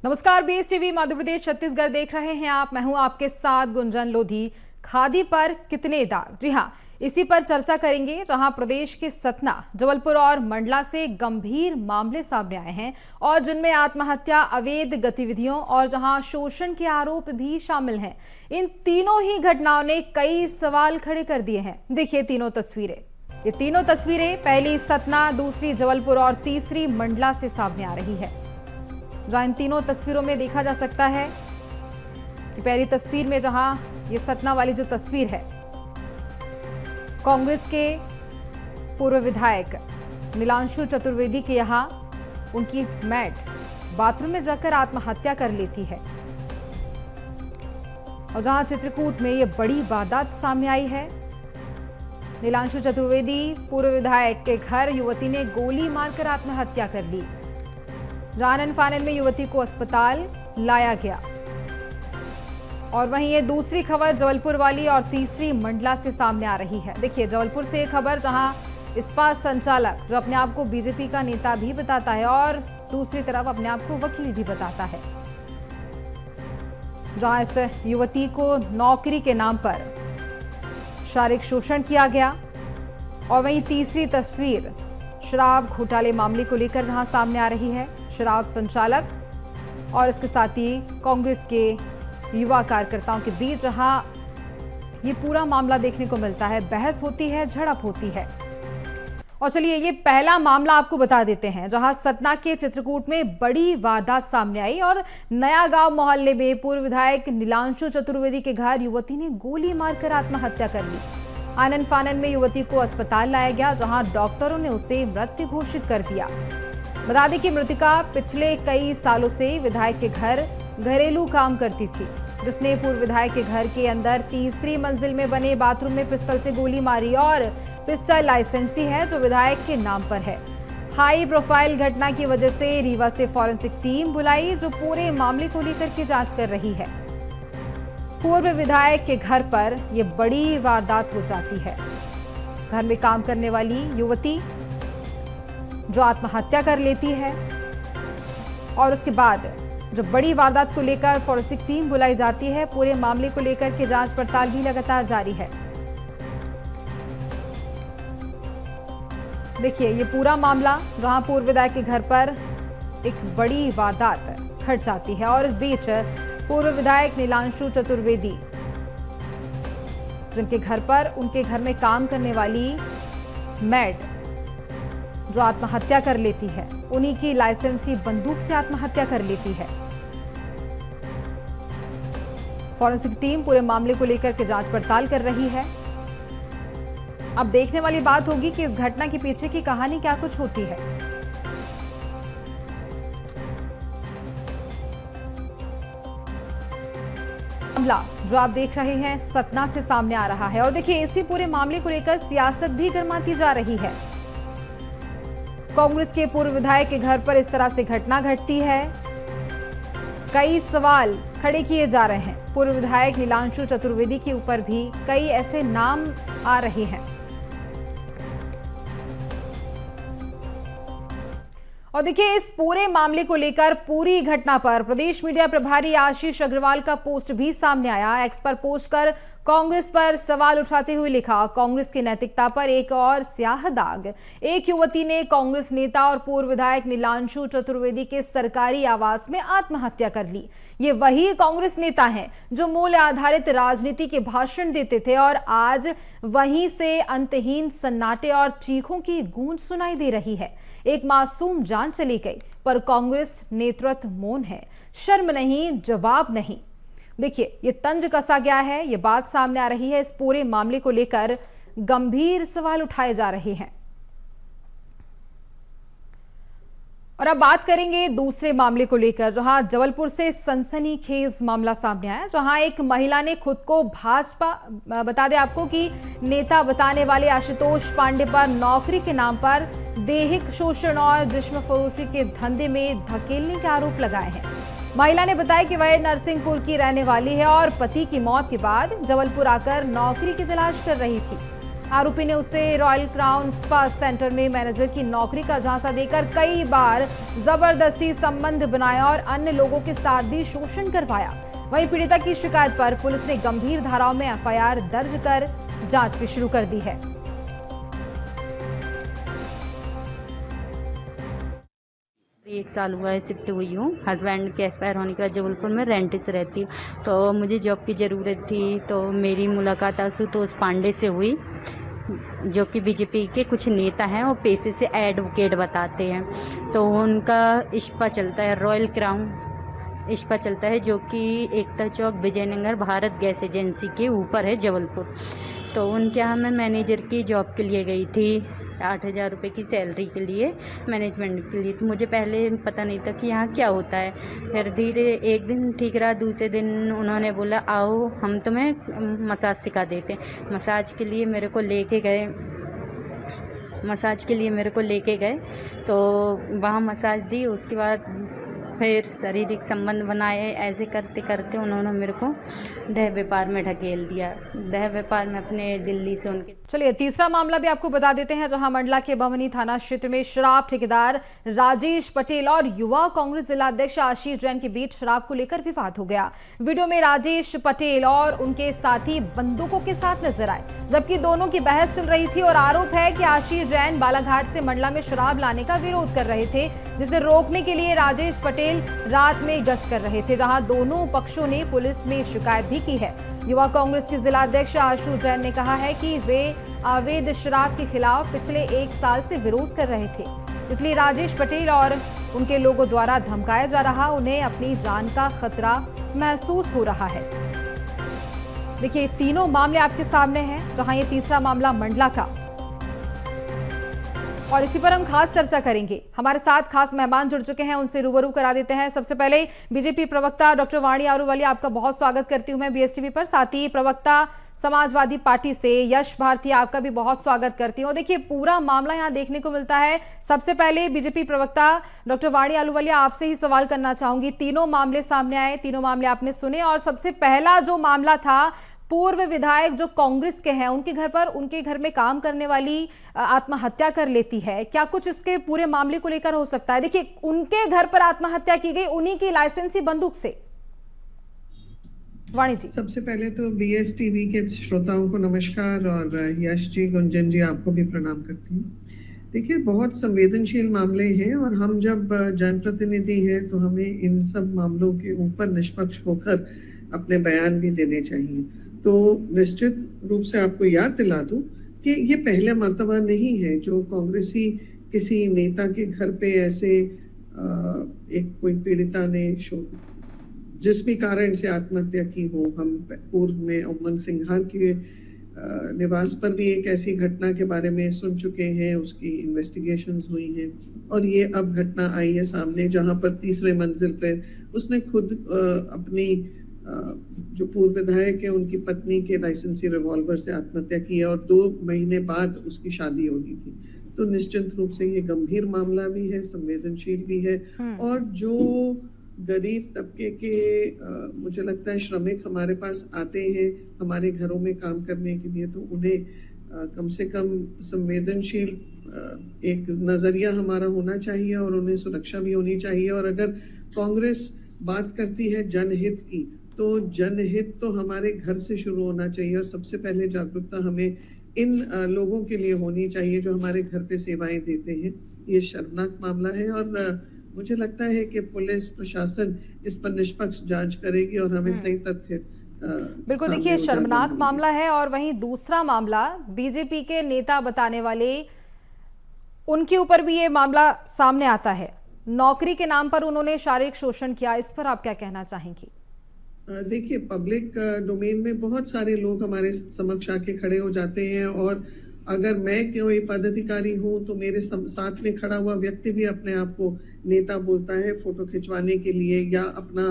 नमस्कार, BS TV Madhya Pradesh Chhattisgarh देख रहे हैं आप। मैं हूं आपके साथ गुंजन लोधी। खादी पर कितने दाग, जी हां, इसी पर चर्चा करेंगे। जहां प्रदेश के सतना, जबलपुर और मंडला से गंभीर मामले सामने आए हैं और जिनमें आत्महत्या, अवैध गतिविधियों और जहां शोषण के आरोप भी शामिल हैं। इन तीनों ही घटनाओं ने कई सवाल खड़े कर दिए हैं। देखिए तीनों तस्वीरें। ये तीनों तस्वीरें पहली सतना, दूसरी जबलपुर और तीसरी मंडला से सामने आ रही है। जहां इन तीनों तस्वीरों में देखा जा सकता है कि पहली तस्वीर में जहां ये सतना वाली जो तस्वीर है, कांग्रेस के पूर्व विधायक नीलांशु चतुर्वेदी के यहां उनकी मैट बाथरूम में जाकर आत्महत्या कर लेती है। और जहां चित्रकूट में ये बड़ी वारदात सामने आई है। नीलांशु चतुर्वेदी पूर्व विधायक के घर युवती ने गोली मारकर आत्महत्या कर ली। जानन फानन में युवती को अस्पताल लाया गया। और वहीं ये दूसरी खबर जबलपुर वाली और तीसरी मंडला से सामने आ रही है। देखिए जबलपुर से एक खबर जहां इस्पात संचालक जो अपने आप को बीजेपी का नेता भी बताता है और दूसरी तरफ अपने आप को वकील भी बताता है, जहां इस युवती को नौकरी के नाम पर शारीरिक शोषण किया गया। और वहीं तीसरी तस्वीर शराब घोटाले मामले को लेकर जहां सामने आ रही है। शराब संचालक और इसके साथ ही कांग्रेस के युवा कार्यकर्ताओं के बीच जहां ये पूरा मामला देखने को मिलता है, बहस होती है, झड़प होती है। और चलिए ये पहला मामला आपको बता देते हैं, जहां सतना के चित्रकूट में बड़ी वारदात सामने आई और नया गांव मोहल्ले में पूर्व विधायक नीलांशु चतुर्वेदी के घर युवती ने गोली मारकर आत्महत्या कर ली। आनन फानन में युवती को अस्पताल लाया गया, जहां डॉक्टरों ने उसे मृत घोषित कर दिया। बता दें कि मृतका पिछले कई सालों से विधायक के घर घरेलू काम करती थी, जिसने पूर्व विधायक के घर के अंदर तीसरी मंजिल में बने बाथरूम में पिस्टल से गोली मारी और पिस्टल लाइसेंसी है जो विधायक के नाम पर है। हाई प्रोफाइल घटना की वजह से रीवा से फॉरेंसिक टीम बुलाई, जो पूरे मामले को लेकर के जांच कर रही है। पूर्व विधायक के घर पर यह बड़ी वारदात हो जाती है। घर में काम करने वाली युवती जो आत्महत्या कर लेती है और उसके बाद जब बड़ी वारदात को लेकर फॉरेंसिक टीम बुलाई जाती है, पूरे मामले को लेकर के जांच पड़ताल भी लगातार जारी है। देखिए ये पूरा मामला जहां पूर्व विधायक के घर पर एक बड़ी वारदात घट जाती है और इस बीच पूर्व विधायक नीलांशु चतुर्वेदी, जिनके घर पर उनके घर में काम करने वाली मैड जो आत्महत्या कर लेती है, उन्हीं की लाइसेंसी बंदूक से आत्महत्या कर लेती है। फॉरेंसिक टीम पूरे मामले को लेकर के जांच पड़ताल कर रही है। अब देखने वाली बात होगी कि इस घटना के पीछे की कहानी क्या कुछ होती है। मामला जो आप देख रहे हैं सतना से सामने आ रहा है और देखिए इसी पूरे मामले को लेकर सियासत भी गर्माती जा रही है। कांग्रेस के पूर्व विधायक के घर पर इस तरह से घटना घटती है, कई सवाल खड़े किए जा रहे हैं। पूर्व विधायक नीलांशु चतुर्वेदी के ऊपर भी कई ऐसे नाम आ रहे हैं। और देखिए इस पूरे मामले को लेकर पूरी घटना पर प्रदेश मीडिया प्रभारी आशीष अग्रवाल का पोस्ट भी सामने आया। एक्स पर पोस्ट कर कांग्रेस पर सवाल उठाते हुए लिखा, कांग्रेस की नैतिकता पर एक और स्याह दाग। एक युवती ने कांग्रेस नेता और पूर्व विधायक नीलांशु चतुर्वेदी के सरकारी आवास में आत्महत्या कर ली। ये वही कांग्रेस नेता हैं जो मूल्य आधारित राजनीति के भाषण देते थे और आज वहीं से अंतहीन सन्नाटे और चीखों की गूंज सुनाई दे रही है। एक मासूम जान चली गई, पर कांग्रेस नेतृत्व मौन है, शर्म नहीं, जवाब नहीं। देखिए ये तंज कसा गया है, ये बात सामने आ रही है। इस पूरे मामले को लेकर गंभीर सवाल उठाए जा रहे हैं। और अब बात करेंगे दूसरे मामले को लेकर, जहां जबलपुर से सनसनीखेज मामला सामने आया, जहां एक महिला ने खुद को भाजपा, बता दें आपको कि नेता बताने वाले आशुतोष पांडे पर नौकरी के नाम पर दैहिक शोषण और जिस्म फरोशी के धंधे में धकेलने के आरोप लगाए हैं। महिला ने बताया कि वह नरसिंहपुर की रहने वाली है और पति की मौत के बाद जबलपुर आकर नौकरी की तलाश कर रही थी। आरोपी ने उसे रॉयल क्राउन स्पा सेंटर में मैनेजर की नौकरी का झांसा देकर कई बार जबरदस्ती संबंध बनाया और अन्य लोगों के साथ भी शोषण करवाया। वहीं पीड़िता की शिकायत पर पुलिस ने गंभीर धाराओं में एफआईआर दर्ज कर जांच भी शुरू कर दी है। एक साल हुआ है शिफ्ट हुई हूँ। हस्बैंड के एक्सपायर होने के बाद जबलपुर में रेंट से रहती हूँ, तो मुझे जॉब की ज़रूरत थी। तो मेरी मुलाकात आशुतोष पांडे से हुई, जो कि बीजेपी के कुछ नेता हैं और पेशे से एडवोकेट बताते हैं। तो उनका इस्पा चलता है, रॉयल क्राउन इस्पा चलता है, जो कि एकता चौक विजयनगर भारत गैस एजेंसी के ऊपर है जबलपुर। तो उनके यहाँ मैं मैनेजर की जॉब के लिए गई थी, 8,000 रुपये की सैलरी के लिए, मैनेजमेंट के लिए। तो मुझे पहले पता नहीं था कि यहाँ क्या होता है। फिर धीरे एक दिन ठीक रहा, दूसरे दिन उन्होंने बोला आओ हम तुम्हें मसाज सिखा देते हैं। मसाज के लिए मेरे को लेके गए तो वहाँ मसाज दी। उसके बाद फिर शारीरिक संबंध बनाए। ऐसे करते करते उन्होंने मेरे को देह व्यापार में ढकेल दिया। देह व्यापार में अपने दिल्ली से उनके। चलिए तीसरा मामला भी आपको बता देते हैं, जहां मंडला के भवनी थाना क्षेत्र में शराब ठेकेदार राजेश पटेल और युवा कांग्रेस जिला अध्यक्ष आशीष जैन के बीच शराब को लेकर विवाद हो गया। वीडियो में राजेश पटेल और उनके साथी बंदूकों के साथ नजर आए, जबकि दोनों की बहस चल रही थी और आरोप है कि आशीष जैन बालाघाट से मंडला में शराब लाने का विरोध कर रहे थे, जिसे रोकने के लिए राजेश पटेल रात में गश्त कर रहे थे, जहां दोनों पक्षों ने पुलिस में शिकायत भी की है। युवा कांग्रेस के जिला अध्यक्ष आशु जैन ने कहा है कि वे अवैध शराब के खिलाफ पिछले 1 साल से विरोध कर रहे थे, इसलिए राजेश पटेल और उनके लोगों द्वारा धमकाया जा रहा, उन्हें अपनी जान का खतरा महसूस हो रहा है। देखिए तीनों मामले आपके सामने हैं, जहां ये तीसरा मामला मंडला का, और इसी पर हम खास चर्चा करेंगे। हमारे साथ खास मेहमान जुड़ चुके हैं, उनसे रूबरू करा देते हैं। सबसे पहले बीजेपी प्रवक्ता डॉक्टर वाणी आहलूवालिया, आपका बहुत स्वागत करती हूं मैं बीएसटीवी पर। साथ ही प्रवक्ता समाजवादी पार्टी से यश भारती, आपका भी बहुत स्वागत करती हूँ। देखिए पूरा मामला यहाँ देखने को मिलता है। सबसे पहले बीजेपी प्रवक्ता डॉक्टर वाणी आहलूवालिया, आपसे ही सवाल करना चाहूंगी। तीनों मामले सामने आए, तीनों मामले आपने सुने, और सबसे पहला जो मामला था, पूर्व विधायक जो कांग्रेस के हैं, उनके घर में काम करने वाली आत्महत्या कर लेती है। क्या कुछ इसके पूरे मामले को लेकर हो सकता है? देखिए उनके घर पर आत्महत्या की गई उन्हीं की लाइसेंसी बंदूक से। वाणी जी, सबसे पहले तो बीएसटीवी के श्रोताओं को नमस्कार, और यश जी, गुंजन जी, आपको भी प्रणाम करती हूँ। देखिए बहुत संवेदनशील मामले हैं, और हम जब जनप्रतिनिधि हैं तो हमें इन सब मामलों के ऊपर निष्पक्ष होकर अपने बयान भी देने चाहिए। तो निश्चित रूप से आपको याद दिला दूं कि ये पहला मर्तबा नहीं है जो कांग्रेसी किसी नेता के घर पे ऐसे एक कोई पीड़िता ने जिस भी कारण से आत्महत्या की हो। हम पूर्व में उमंग सिंघार के निवास पर भी एक ऐसी घटना के बारे में सुन चुके हैं, उसकी इन्वेस्टिगेशंस हुई हैं, और ये अब घटना आई है सामने, जहां पर तीसरे मंजिल पर उसने खुद अपनी जो पूर्व विधायक है उनकी पत्नी के लाइसेंसी रिवॉल्वर से आत्महत्या की है, और 2 महीने बाद उसकी शादी होनी थी। तो निश्चित रूप से ये गंभीर मामला भी है, संवेदनशील भी है, और जो गरीब तबके के मुझे लगता है श्रमिक हमारे पास आते हैं हमारे घरों में काम करने के लिए, तो उन्हें कम से कम संवेदनशील एक नजरिया हमारा होना चाहिए, और उन्हें सुरक्षा भी होनी चाहिए। और अगर कांग्रेस बात करती है जनहित की, तो जनहित तो हमारे घर से शुरू होना चाहिए, और सबसे पहले जागरूकता हमें इन लोगों के लिए होनी चाहिए जो हमारे घर पे सेवाएं देते हैं। ये शर्मनाक मामला है, और मुझे लगता है कि पुलिस प्रशासन इस पर निष्पक्ष जांच करेगी और हमें सही तथ्य बिल्कुल। देखिए शर्मनाक मामला है, और वहीं दूसरा मामला बीजेपी के नेता बताने वाले, उनके ऊपर भी ये मामला सामने आता है। नौकरी के नाम पर उन्होंने शारीरिक शोषण किया, इस पर आप क्या कहना चाहेंगी? देखिए पब्लिक डोमेन में बहुत सारे लोग हमारे समक्ष आके खड़े हो जाते हैं, और अगर मैं कोई पदाधिकारी हूं तो मेरे साथ में खड़ा हुआ व्यक्ति भी अपने आप को नेता बोलता है फोटो खिंचवाने के लिए, या अपना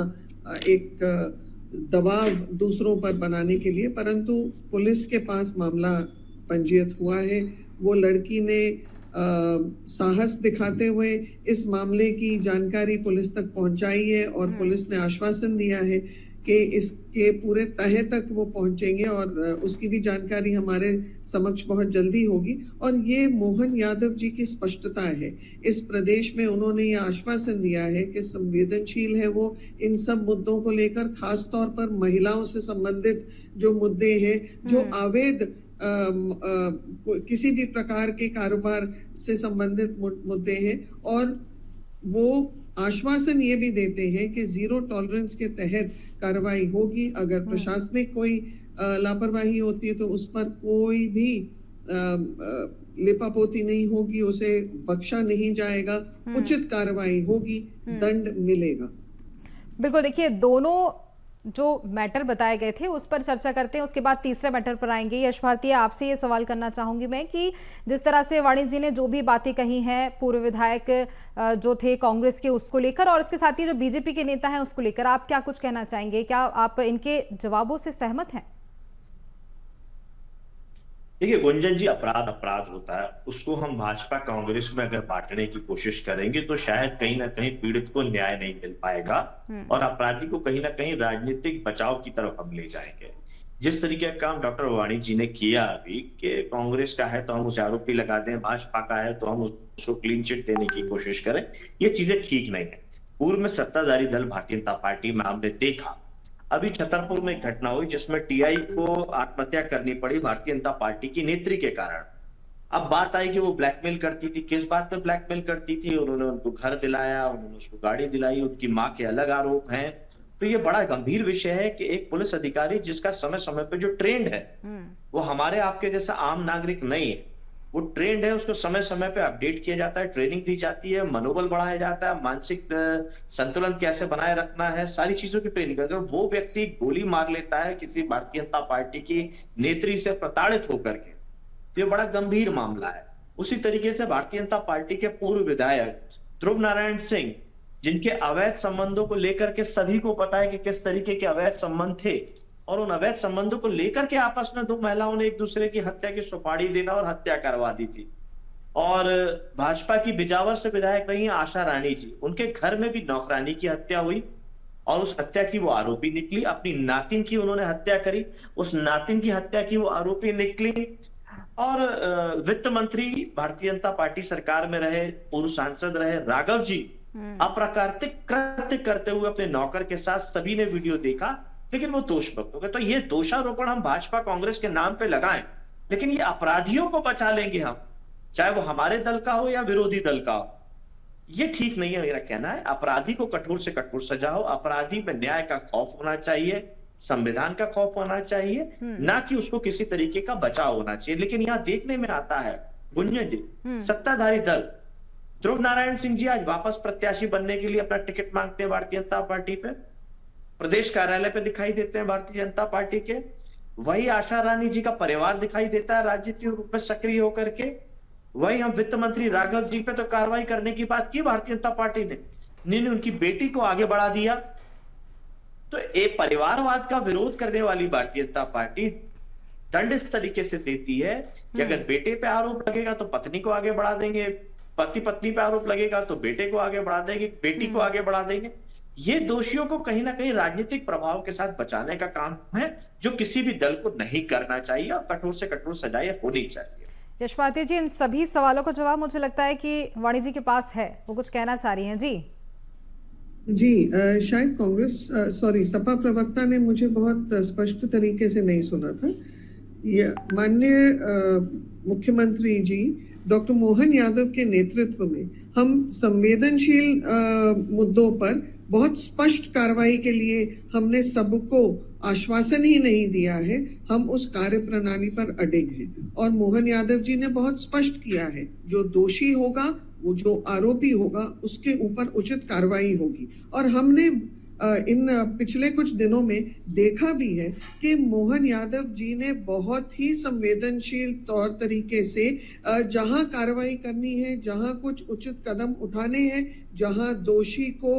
एक दबाव दूसरों पर बनाने के लिए। परंतु पुलिस के पास मामला पंजीयत हुआ है, वो लड़की ने साहस दिखाते हुए इस मामले की जानकारी पुलिस तक पहुंचाई है, और पुलिस ने आश्वासन दिया है कि इसके पूरे तहे तक वो पहुंचेंगे और उसकी भी जानकारी हमारे समक्ष बहुत जल्दी होगी। और ये मोहन यादव जी की स्पष्टता है, इस प्रदेश में उन्होंने ये आश्वासन दिया है कि संवेदनशील है वो इन सब मुद्दों को लेकर, खास तौर पर महिलाओं से संबंधित जो मुद्दे हैं, जो अवैध किसी भी प्रकार के कारोबार से संबंधित मुद्दे हैं। और वो आश्वासन ये भी देते हैं कि जीरो टॉलरेंस के तहत कार्रवाई होगी। अगर प्रशासनिक कोई लापरवाही होती है तो उस पर कोई भी लिपापोती नहीं होगी, उसे बख्शा नहीं जाएगा, उचित कार्रवाई होगी, दंड मिलेगा। बिल्कुल, देखिए दोनों जो मैटर बताए गए थे उस पर चर्चा करते हैं, उसके बाद तीसरे मैटर पर आएंगे। यश भारती, आपसे ये सवाल करना चाहूंगी मैं कि जिस तरह से वाणी जी ने जो भी बातें कही हैं पूर्व विधायक जो थे कांग्रेस के, उसको लेकर, और इसके साथ ही जो बीजेपी के नेता हैं उसको लेकर, आप क्या कुछ कहना चाहेंगे? क्या आप इनके जवाबों से सहमत हैं? देखिए गुंजन जी, अपराध अपराध होता है, उसको हम भाजपा कांग्रेस में अगर बांटने की कोशिश करेंगे तो शायद कहीं ना कहीं पीड़ित को न्याय नहीं मिल पाएगा और अपराधी को कहीं ना कहीं राजनीतिक बचाव की तरफ हम ले जाएंगे। जिस तरीके का काम डॉक्टर वाणी जी ने किया अभी कि कांग्रेस का है तो हम उसे आरोपी लगा दें, भाजपा का है तो हम उसको क्लीन चिट देने की कोशिश करें, ये चीजें ठीक नहीं है। पूर्व में सत्ताधारी दल भारतीय जनता पार्टी में हमने देखा, अभी छतरपुर में एक घटना हुई जिसमें टीआई को आत्महत्या करनी पड़ी भारतीय जनता पार्टी की नेत्री के कारण। अब बात आई कि वो ब्लैकमेल करती थी, किस बात पे ब्लैकमेल करती थी? उन्होंने उनको घर दिलाया, उन्होंने उसको गाड़ी दिलाई, उनकी माँ के अलग आरोप हैं। तो ये बड़ा गंभीर विषय है कि एक पुलिस अधिकारी जिसका समय समय पे जो ट्रेंड है वो हमारे आपके जैसा आम नागरिक नहीं है, वो ट्रेंड है, उसको समय समय पे अपडेट किया जाता है, ट्रेनिंग दी जाती है, मनोबल बढ़ाया जाता है, मानसिक संतुलन कैसे बनाए रखना है, सारी चीजों की ट्रेनिंग। अगर वो व्यक्ति गोली मार लेता है किसी भारतीय जनता पार्टी की नेत्री से प्रताड़ित होकर के, तो ये बड़ा गंभीर मामला है। उसी तरीके से भारतीय जनता पार्टी के पूर्व विधायक ध्रुव नारायण सिंह, जिनके अवैध संबंधों को लेकर के सभी को पता है कि किस तरीके के अवैध संबंध थे, और उन अवैध संबंधों को लेकर के आपस में दो महिलाओं ने एक दूसरे की हत्या की सुपारी देना और हत्या करवा दी थी। और भाजपा की बिजावर से विधायक रही आशा रानी जी, उनके घर में भी नौकरानी की हत्या हुई और उस हत्या की वो आरोपी निकली। अपनी नातिन की उन्होंने हत्या करी, उस नातिन की हत्या की वो आरोपी निकली। और वित्त मंत्री भारतीय जनता पार्टी सरकार में रहे, पूर्व सांसद रहे राघव जी, अप्राकृतिक कृत्य करते हुए अपने नौकर के साथ सभी ने वीडियो देखा, लेकिन वो दोष मुक्त हो गए। तो ये दोषारोपण हम भाजपा कांग्रेस के नाम पे लगाएं, लेकिन ये अपराधियों को बचा लेंगे हम, चाहे वो हमारे दल का हो या विरोधी दल का हो, ये ठीक नहीं है। मेरा कहना है अपराधी को कठोर से कठोर सजा हो, अपराधी में न्याय का खौफ होना चाहिए, संविधान का खौफ होना चाहिए, ना कि उसको किसी तरीके का बचाव होना चाहिए। लेकिन यहाँ देखने में आता है गुंजन जी, सत्ताधारी दल ध्रुव नारायण सिंह जी आज वापस प्रत्याशी बनने के लिए अपना टिकट मांगते हैं भारतीय जनता पार्टी पे, प्रदेश कार्यालय पे दिखाई देते हैं भारतीय जनता पार्टी के। वही आशा रानी जी का परिवार दिखाई देता है राजनीतिक रूप में सक्रिय होकर के। वही हम वित्त मंत्री राघव जी पे तो कार्रवाई करने की बात की भारतीय जनता पार्टी ने उनकी बेटी को आगे बढ़ा दिया। तो एक परिवारवाद का विरोध करने वाली भारतीय जनता पार्टी दंड इस तरीके से देती है कि अगर बेटे पे आरोप लगेगा तो पत्नी को आगे बढ़ा देंगे, पति पत्नी पे आरोप लगेगा तो बेटे को आगे बढ़ा देंगे, बेटी को आगे बढ़ा देंगे। ये दोषियों को कहीं ना कहीं राजनीतिक प्रभाव के साथ बचाने का काम है, जो किसी भी दल को नहीं करना चाहिए और कठोर से कठोर सजाएं होनी चाहिए। यश भारती जी, इन सभी सवालों का जवाब मुझे लगता है कि वाणी जी के पास है, वो कुछ कहना चाह रही हैं। जी शायद कांग्रेस सपा प्रवक्ता ने मुझे बहुत स्पष्ट तरीके से नहीं सुना था। माननीय मुख्यमंत्री जी डॉक्टर मोहन यादव के नेतृत्व में हम संवेदनशील मुद्दों पर बहुत स्पष्ट कार्रवाई के लिए हमने सबको आश्वासन ही नहीं दिया है, हम उस कार्य प्रणाली पर अडिग हैं। और मोहन यादव जी ने बहुत स्पष्ट किया है, जो दोषी होगा, वो जो आरोपी होगा, उसके ऊपर उचित कार्रवाई होगी। और हमने इन पिछले कुछ दिनों में देखा भी है कि मोहन यादव जी ने बहुत ही संवेदनशील तौर तरीके से जहां कार्रवाई करनी है, जहां कुछ उचित कदम उठाने हैं, जहां दोषी को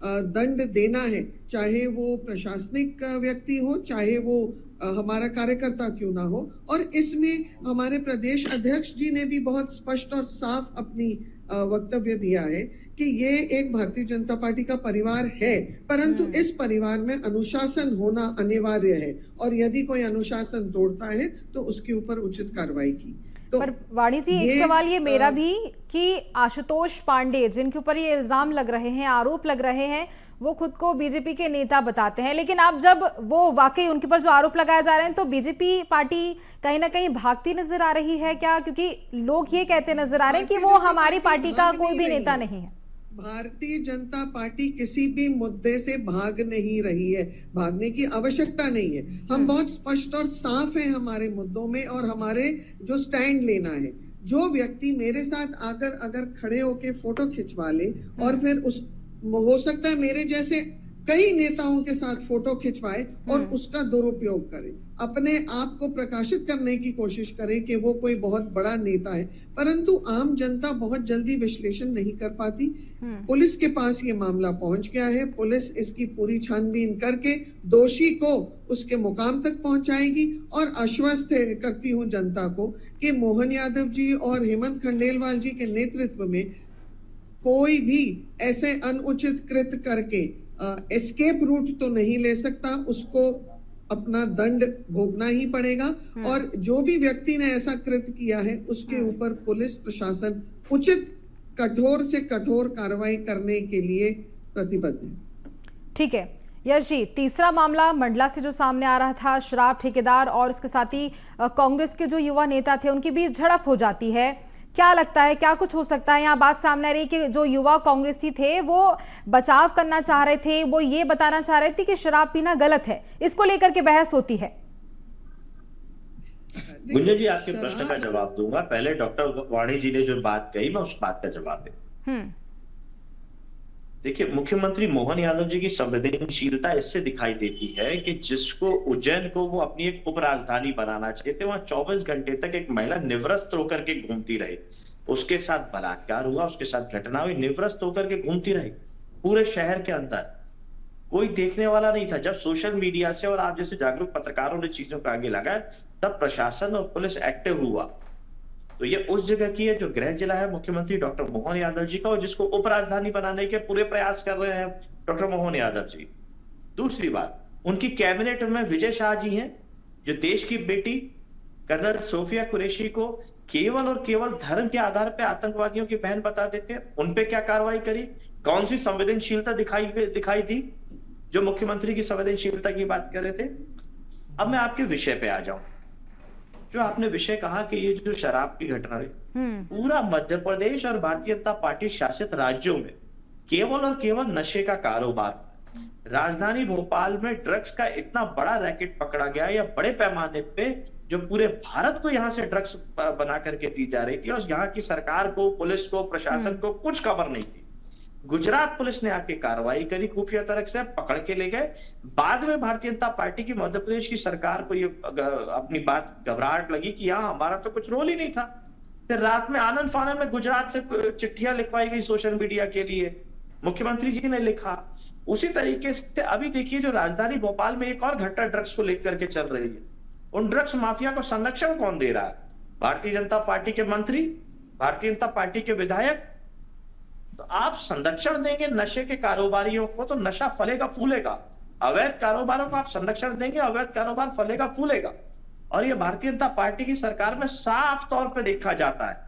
दंड देना है, चाहे वो प्रशासनिक व्यक्ति हो, चाहे वो हमारा कार्यकर्ता क्यों ना हो। और इसमें हमारे प्रदेश अध्यक्ष जी ने भी बहुत स्पष्ट और साफ अपनी वक्तव्य दिया है कि ये एक भारतीय जनता पार्टी का परिवार है, परंतु इस परिवार में अनुशासन होना अनिवार्य है और यदि कोई अनुशासन तोड़ता है तो उसके ऊपर उचित कार्रवाई की। तो पर वाणी जी, एक सवाल ये मेरा भी कि आशुतोष पांडे जिनके ऊपर ये इल्जाम लग रहे हैं, आरोप लग रहे हैं, वो खुद को बीजेपी के नेता बताते हैं, लेकिन अब जब वो वाकई उनके ऊपर जो आरोप लगाए जा रहे हैं तो बीजेपी पार्टी कहीं ना कहीं भागती नजर आ रही है क्या? क्योंकि लोग ये कहते नजर आ रहे हैं कि वो हमारी पार्टी का कोई भी नेता नहीं है। भारतीय जनता पार्टी किसी भी मुद्दे से भाग नहीं रही है, भागने की आवश्यकता नहीं है। हम बहुत स्पष्ट और साफ हैं हमारे मुद्दों में और हमारे जो स्टैंड लेना है। जो व्यक्ति मेरे साथ आकर अगर खड़े होके फोटो खिंचवा ले और फिर उस हो सकता है मेरे जैसे कई नेताओं के साथ फोटो खिंचवाए और उसका दुरुपयोग करे, अपने आप को प्रकाशित करने की कोशिश करे कि वो कोई बहुत बड़ा नेता है, परंतु आम जनता बहुत जल्दी विश्लेषण नहीं कर पाती। पुलिस के पास ये मामला पहुंच गया है, पुलिस इसकी पूरी छानबीन करके दोषी को उसके मुकाम तक पहुंचाएगी और आश्वस्त करती हूं जनता को कि मोहन यादव जी और हेमंत खंडेलवाल जी के नेतृत्व में कोई भी ऐसे अनुचित कृत्य करके एस्केप रूट तो नहीं ले सकता, उसको अपना दंड भोगना ही पड़ेगा और जो भी व्यक्ति ने ऐसा कृत्य किया है उसके ऊपर पुलिस प्रशासन उचित कठोर से कठोर कार्रवाई करने के लिए प्रतिबद्ध है। ठीक है यश जी, तीसरा मामला मंडला से जो सामने आ रहा था, शराब ठेकेदार और उसके साथ ही कांग्रेस के जो युवा नेता थे उनके बीच झड़प हो जाती है, क्या लगता है क्या कुछ हो सकता है? यहाँ बात सामने आ रही है कि जो युवा कांग्रेसी थे वो बचाव करना चाह रहे थे, वो ये बताना चाह रहे थे कि शराब पीना गलत है, इसको लेकर के बहस होती है। गुंजन जी, आपके प्रश्न का जवाब दूंगा, पहले डॉक्टर वाणी जी ने जो बात कही मैं उस बात का जवाब दे। देखिए, मुख्यमंत्री मोहन यादव जी की संवेदनशीलता इससे दिखाई देती है कि जिसको उज्जैन को वो अपनी एक उपराजधानी बनाना चाहते थे, वहां 24 घंटे तक एक महिला निवृत्त होकर के घूमती रही, उसके साथ बलात्कार हुआ, उसके साथ घटना हुई, निवृत्त होकर के घूमती रही पूरे शहर के अंदर, कोई देखने वाला नहीं था। जब सोशल मीडिया से और आप जैसे जागरूक पत्रकारों ने चीजों को आगे लगाया तब प्रशासन और पुलिस एक्टिव हुआ। तो ये उस जगह की है जो गृह जिला है मुख्यमंत्री डॉक्टर मोहन यादव जी का, और जिसको उपराजधानी बनाने के पूरे प्रयास कर रहे हैं डॉक्टर मोहन यादव जी। दूसरी बात, उनकी कैबिनेट में विजय शाह जी हैं जो देश की बेटी कर्नल सोफिया कुरैशी को केवल और केवल धर्म के आधार पर आतंकवादियों की बहन बता देते हैं। उन पे क्या कार्रवाई करी? कौन सी संवेदनशीलता दिखाई दी जो मुख्यमंत्री की संवेदनशीलता की बात कर रहे थे? अब मैं आपके विषय पे आ जाऊं। जो आपने विषय कहा कि ये जो शराब की घटना है, पूरा मध्य प्रदेश और भारतीय जनता पार्टी शासित राज्यों में केवल और केवल नशे का कारोबार। राजधानी भोपाल में ड्रग्स का इतना बड़ा रैकेट पकड़ा गया, या बड़े पैमाने पे जो पूरे भारत को यहाँ से ड्रग्स बना करके दी जा रही थी, और यहाँ की सरकार को, पुलिस को, प्रशासन को कुछ खबर नहीं थी। गुजरात पुलिस ने आके कार्रवाई करी, खुफिया तरीके से पकड़ के ले गए। बाद में भारतीय जनता पार्टी की मध्य प्रदेश की सरकार को ये अपनी बात घबराहट लगी कि यहाँ हमारा तो कुछ रोल ही नहीं था। फिर रात में आनंद फानन में गुजरात से चिट्ठियां लिखवाई गई सोशल मीडिया के लिए, मुख्यमंत्री जी ने लिखा। उसी तरीके से अभी देखिए जो राजधानी भोपाल में एक और घटना ड्रग्स को लेकर के चल रही है, उन ड्रग्स माफिया को संरक्षण कौन दे रहा है? भारतीय जनता पार्टी के मंत्री, भारतीय जनता पार्टी के विधायक। तो आप संरक्षण देंगे नशे के कारोबारियों को तो नशा फलेगा फूलेगा, अवैध कारोबारों को आप संरक्षण देंगे, अवैध कारोबार फलेगा फूलेगा। और ये भारतीय जनता पार्टी की सरकार में साफ तौर पे देखा जाता है।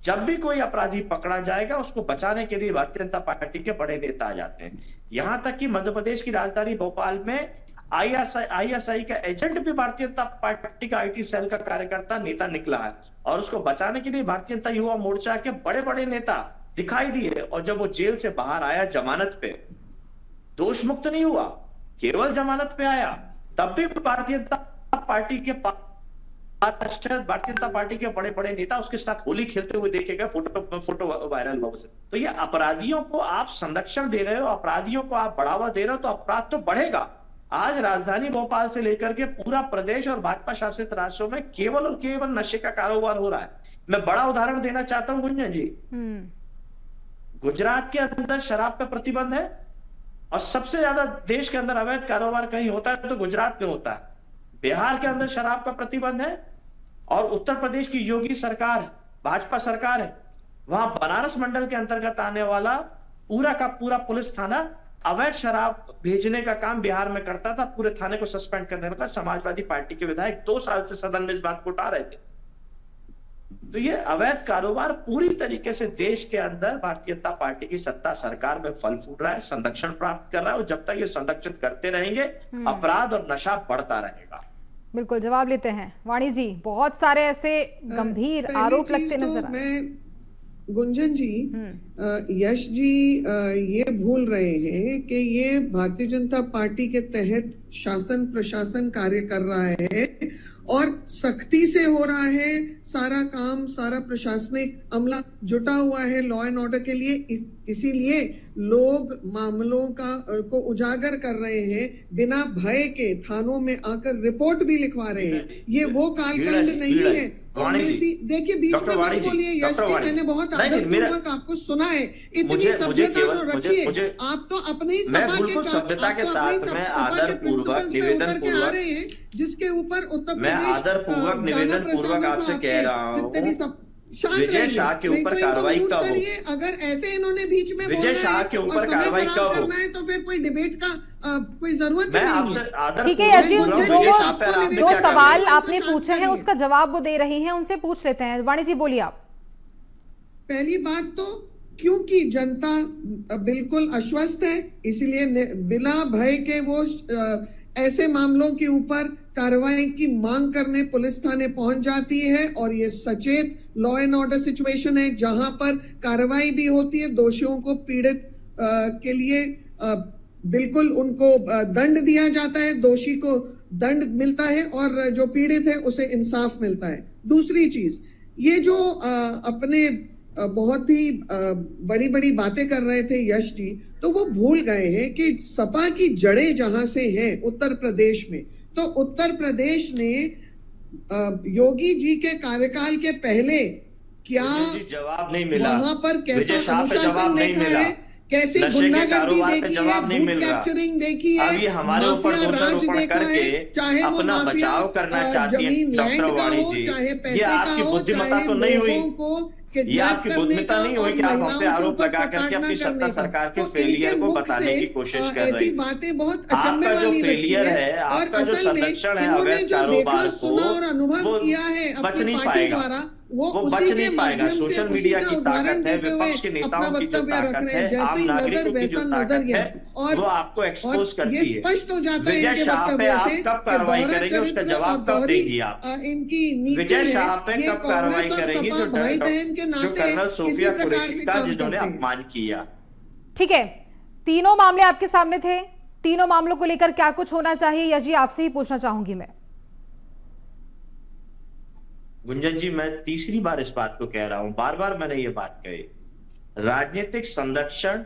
जब भी कोई अपराधी पकड़ा जाएगा उसको बचाने के लिए भारतीय जनता पार्टी के बड़े नेता आ जाते हैं। यहां तक कि मध्य प्रदेश की राजधानी भोपाल में आईएसआई का एजेंट भी भारतीय जनता पार्टी का आईटी सेल का कार्यकर्ता नेता निकला है, और उसको बचाने के लिए भारतीय जनता युवा मोर्चा के बड़े बड़े नेता दिखाई दिए। और जब वो जेल से बाहर आया जमानत पे, दोष मुक्त नहीं हुआ, केवल जमानत पे आया, तब भी भारतीय जनता पार्टी के भारतीय जनता पार्टी के बड़े बड़े नेता उसके साथ होली खेलते हुए देखे गए, फोटो वायरल हुआ उसे। तो ये अपराधियों को आप संरक्षण दे रहे हो, अपराधियों को आप बढ़ावा दे रहे हो, तो अपराध तो बढ़ेगा। आज राजधानी भोपाल से लेकर के पूरा प्रदेश और भाजपा शासित राज्यों में केवल और केवल नशे का कारोबार हो रहा है। मैं बड़ा उदाहरण देना चाहता हूं गुंजन जी। गुजरात के अंदर शराब पे प्रतिबंध है, और सबसे ज्यादा देश के अंदर अवैध कारोबार कहीं होता है तो गुजरात में होता है। बिहार के अंदर शराब का प्रतिबंध है, और उत्तर प्रदेश की योगी सरकार, भाजपा सरकार है, वहां बनारस मंडल के अंतर्गत आने वाला पूरा का पूरा पुलिस थाना अवैध शराब भेजने का काम बिहार में करता था। पूरे थाने को सस्पेंड करने लगा। समाजवादी पार्टी के विधायक 2 साल से सदन में इस बात को उठा रहे थे। तो ये अवैध कारोबार पूरी तरीके से देश के अंदर भारतीय जनता पार्टी की सत्ता सरकार में फल फूट रहा है, संरक्षण प्राप्त कर रहा है, और जब तक ये संरक्षित करते रहेंगे अपराध और नशा बढ़ता रहेगा। बिल्कुल, जवाब लेते हैं वाणी जी। बहुत सारे ऐसे गंभीर आरोप लगते नजर आ रहे हैं। गुंजन जी, यश जी ये भूल रहे हैं कि ये भारतीय जनता पार्टी के तहत शासन प्रशासन कार्य कर रहा है और सख्ती से हो रहा है सारा काम। सारा प्रशासनिक अमला जुटा हुआ है लॉ एंड ऑर्डर के लिए। इसीलिए लोग मामलों को उजागर कर रहे हैं, बिना भय के थानों में आकर रिपोर्ट भी लिखवा रहे हैं। ये वो कालखंड नहीं है। देखिए, बीच में मत बोलिए यश जी, मैंने बहुत आदरपूर्वक आपको सुना है। इतनी सभ्यता तो रखिए। आप तो अपने ही सभा के आदरपूर्वक निवेदन पूर्वक आ रहे हैं, जिसके ऊपर उत्तर मैं आदरपूर्वक निवेदन पूर्वक आपसे कह रहा हूँ, विजय शाह के ऊपर कार्रवाई कब हो? अगर ऐसे इन्होंने बीच में विजय शाह के ऊपर कार्रवाई कब हो? तो फिर कोई डिबेट का कोई जरूरत नहीं है। ठीक है यश जी, जो सवाल आपने पूछे हैं उसका जवाब वो दे रही हैं, उनसे पूछ लेते हैं। वाणी जी बोलिए आप। पहली बात तो क्योंकि जनता बिल्कुल आश्वस्त है, इसीलिए बिना भय के वो ऐसे मामलों के ऊपर कार्रवाई की मांग करने पुलिस थाने पहुंच जाती है। और ये सचेत लॉ एंड ऑर्डर सिचुएशन है, जहां पर कार्रवाई भी होती है। दोषियों को, पीड़ित के लिए बिल्कुल उनको दंड दिया जाता है, दोषी को दंड मिलता है और जो पीड़ित है उसे इंसाफ मिलता है। दूसरी चीज, ये जो अपने बहुत ही बड़ी बड़ी बातें कर रहे थे यश जी, तो वो भूल गए हैं कि सपा की जड़ें जहां से हैं उत्तर प्रदेश में, तो उत्तर प्रदेश ने योगी जी के कार्यकाल के पहले क्या जवाब नहीं मिला, वहां पर कैसा अनुशासन देखा है, कैसी गुंडागर्दी देखी है, बूथ कैप्चरिंग देखी है, माफिया राज देखा है, चाहे वो माफिया जमीन लैंड का हो, चाहे पैसे का हो, चाहे लोगों को ये आपकी बुद्धिमत्ता नहीं हुई कि आप हमसे आरोप लगा करके अपनी सत्ता सरकार के फेलियर को बताने की कोशिश कर रही हैं। बातें बहुत अचंभे आपका जो वाली फेलियर है, आपका जो संरक्षण है अवैध कारोबार को, और अनुभव किया है बच नहीं पाएगा, वो बच नहीं पाएगा। सोशल मीडिया की ताकत है, विपक्ष के नेताओं की जो ताकत है, आम नागरिकों की जो ताकत है, वो आपको एक्सपोज करती है। स्पष्ट हो जाता है विजय शाह पे आप कब कार्रवाई करेंगे, उसका जवाब कब देगी आप? इनकी नीति विजय शाह पे कब कार्रवाई करेगी जो कर्नल सोफिया कुरैशी का जिन्होंने अपमान किया? ठीक है, तीनों मामले आपके सामने थे। तीनों मामलों को लेकर क्या कुछ होना चाहिए, यश जी आपसे ही पूछना चाहूंगी मैं। गुंजन जी, मैं तीसरी बार इस बात को कह रहा हूं, बार बार मैंने ये बात कही, राजनीतिक संरक्षण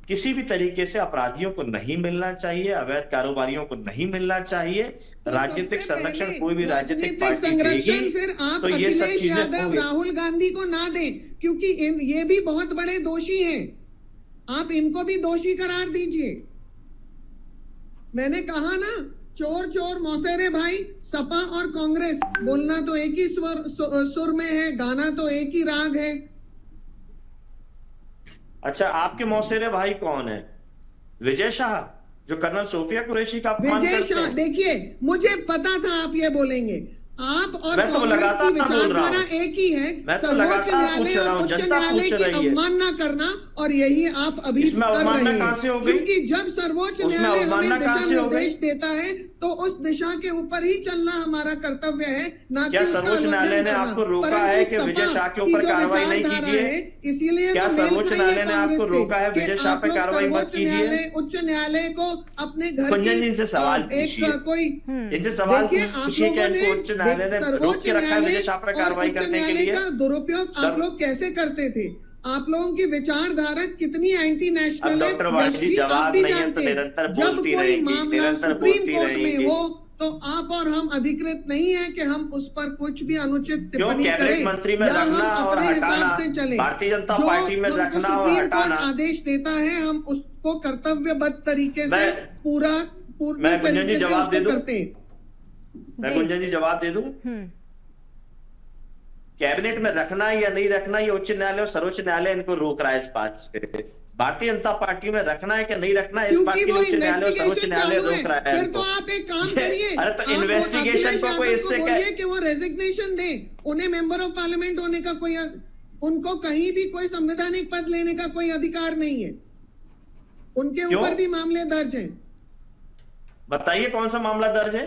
किसी भी तरीके से अपराधियों को नहीं मिलना चाहिए, अवैध कारोबारियों को नहीं मिलना चाहिए। राजनीतिक संरक्षण कोई भी राजनीतिक पार्टी देगी फिर आप तो ये सब अखिलेश चीजें यादव, राहुल गांधी को ना दें, क्योंकि ये भी बहुत बड़े दोषी हैं। आप इनको भी दोषी करार दीजिए। मैंने कहा ना, चोर चोर मौसेरे भाई, सपा और कांग्रेस बोलना तो एक ही सुर में है, गाना तो एक ही राग है। अच्छा, आपके मौसेरे भाई कौन है? विजय शाह, जो कर्नल सोफिया कुरैशी का अपमान करते हैं? विजय शाह, देखिए मुझे पता था आप ये बोलेंगे। आप और कांग्रेस की विचारधारा एक ही है, सर्वोच्च न्यायालय और उच्च न्यायालय की अवमानना करना, और यही आप अभी कर रहे हैं। क्योंकि जब सर्वोच्च न्यायालय हमें दिशा निर्देश देता है तो उस दिशा के ऊपर ही चलना हमारा कर्तव्य है, ना कि सर्वोच्च न्यायालय ने आपको रोका है कि विजय शाह के ऊपर कार्रवाई नहीं कीजिए? इसीलिए क्या सर्वोच्च न्यायालय ने आपको रोका है विजय शाह पे कार्रवाई मत कीजिए? उच्च न्यायालय को अपने घर गुंजन जी इनसे सवाल पूछिए, इनसे सवाल पूछिए कि इनको उच्च न्यायालय ने रोक के रखा है विजय शाह पे कार्रवाई करने के लिए? दुरुपयोग आप लोग कैसे करते थे? आप लोगों की विचारधारा कितनी एंटी नेशनल है, जवाब नहीं है तो निरंतर बोलती रहेगी, निरंतर बोलती रहेगी। हो तो आप और हम अधिकृत नहीं है कि हम उस पर कुछ भी अनुचित टिप्पणी करें, कैबिनेट मंत्री में रखना और हटाना, चले। भारतीय जनता पार्टी में रखना और हटाना आदेश देता है, हम उसको कर्तव्यबद्ध तरीके से पूरा तरीके से उसको करते हैं। मैं गुंजन जी जवाब दे दूं? कैबिनेट में रखना है या नहीं रखना, ये उच्च न्यायालय और सर्वोच्च न्यायालय इनको रोक रहा है इस बात से। भारतीय जनता पार्टी में रखना है कि नहीं रखना है, इस बात के लिए उच्च न्यायालय और सर्वोच्च न्यायालय रोक रहा है। फिर तो आप एक काम करिए, अरे तो इन्वेस्टिगेशन को कोई इससे क्या, कि वो रेजिग्नेशन दे, उन्हें मेंबर ऑफ पार्लियामेंट होने का कोई, उनको कहीं भी कोई संवैधानिक पद लेने का कोई अधिकार नहीं है, उनके ऊपर भी मामले दर्ज हैं। बताइए कौन सा मामला दर्ज है,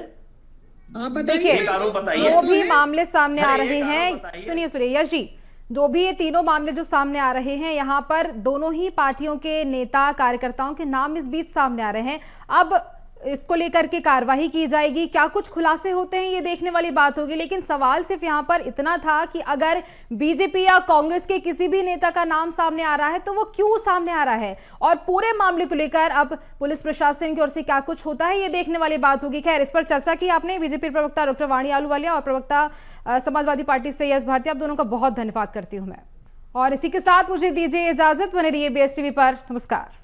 आप देखिए बताइए। जो भी मामले सामने आ रहे बताइए। हैं, सुनिए यश जी, जो भी ये तीनों मामले जो सामने आ रहे हैं, यहाँ पर दोनों ही पार्टियों के नेता कार्यकर्ताओं के नाम इस बीच सामने आ रहे हैं। अब इसको लेकर के कार्रवाई की जाएगी, क्या कुछ खुलासे होते हैं ये देखने वाली बात होगी। लेकिन सवाल सिर्फ यहाँ पर इतना था कि अगर बीजेपी या कांग्रेस के किसी भी नेता का नाम सामने आ रहा है तो वो क्यों सामने आ रहा है, और पूरे मामले को लेकर अब पुलिस प्रशासन की ओर से क्या कुछ होता है ये देखने वाली बात होगी। खैर, इस पर चर्चा की आपने बीजेपी प्रवक्ता डॉक्टर वाणी आलूवालिया और प्रवक्ता समाजवादी पार्टी से यश भारती, आप दोनों का बहुत धन्यवाद करती हूँ मैं। और इसी के साथ मुझे दीजिए इजाजत, बने रहिए BSTV पर। नमस्कार।